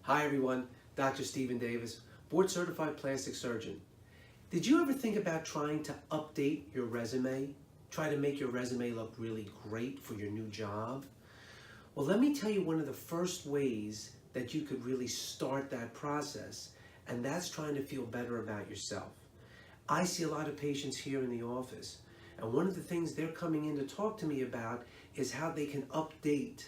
Hi everyone, Dr. Stephen Davis, board certified plastic surgeon. Did you ever think about trying to update your resume? Try to make your resume look really great for your new job? Well, let me tell you one of the first ways that you could really start that process, and that's trying to feel better about yourself. I see a lot of patients here in the office, and one of the things they're coming in to talk to me about is how they can update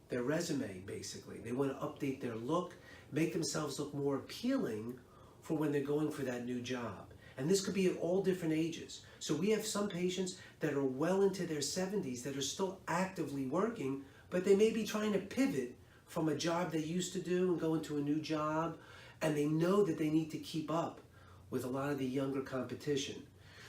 their resume, basically. They want to update their look, make themselves look more appealing for when they're going for that new job. And this could be at all different ages. So we have some patients that are well into their 70s that are still actively working, but they may be trying to pivot from a job they used to do and go into a new job, and they know that they need to keep up with a lot of the younger competition.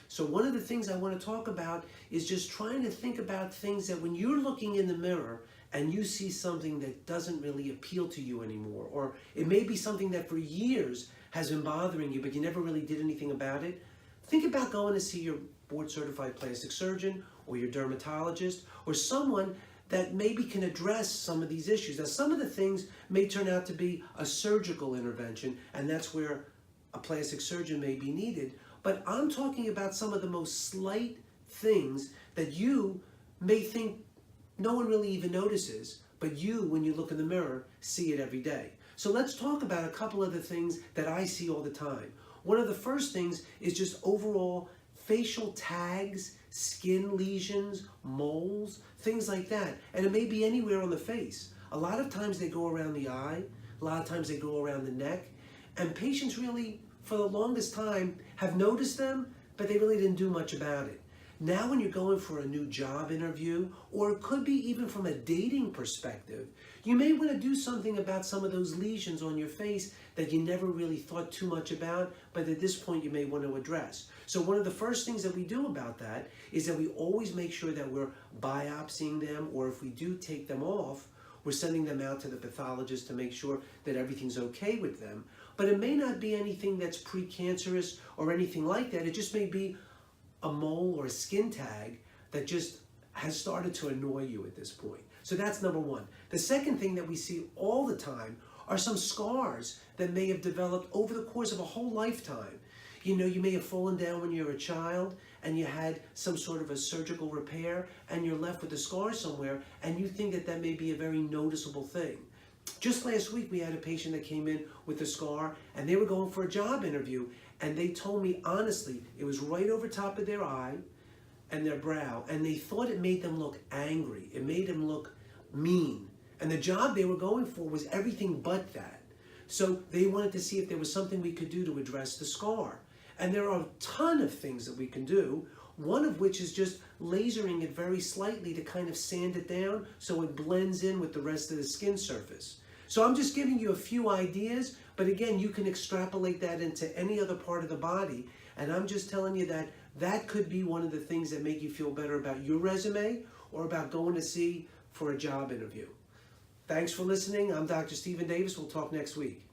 So one of the things I want to talk about is just trying to think about things that when you're looking in the mirror and you see something that doesn't really appeal to you anymore, or it may be something that for years has been bothering you but you never really did anything about it, think about going to see your board certified plastic surgeon or your dermatologist or someone that maybe can address some of these issues. Now, some of the things may turn out to be a surgical intervention, and that's where a plastic surgeon may be needed. But I'm talking about some of the most slight things that you may think no one really even notices, but you, when you look in the mirror, see it every day. So let's talk about a couple of the things that I see all the time. One of the first things is just overall facial tags, skin lesions, moles, things like that. And it may be anywhere on the face. A lot of times they go around the eye, a lot of times they go around the neck, and patients really, for the longest time, have noticed them, but they really didn't do much about it. Now when you're going for a new job interview, or it could be even from a dating perspective, you may want to do something about some of those lesions on your face that you never really thought too much about, but at this point you may want to address. So one of the first things that we do about that is that we always make sure that we're biopsying them, or if we do take them off, we're sending them out to the pathologist to make sure that everything's okay with them. But it may not be anything that's precancerous or anything like that. It just may be a mole or a skin tag that just has started to annoy you at this point. So that's number one. The second thing that we see all the time are some scars that may have developed over the course of a whole lifetime. You know, you may have fallen down when you were a child and you had some sort of a surgical repair and you're left with a scar somewhere, and you think that that may be a very noticeable thing. Just last week, we had a patient that came in with a scar, and they were going for a job interview, and they told me honestly, it was right over top of their eye and their brow, and they thought it made them look angry. It made them look mean. And the job they were going for was everything but that. So they wanted to see if there was something we could do to address the scar. And there are a ton of things that we can do, one of which is just lasering it very slightly to kind of sand it down so it blends in with the rest of the skin surface. So I'm just giving you a few ideas, but again, you can extrapolate that into any other part of the body. And I'm just telling you that that could be one of the things that make you feel better about your resume or about going to see for a job interview. Thanks for listening. I'm Dr. Stephen Davis. We'll talk next week.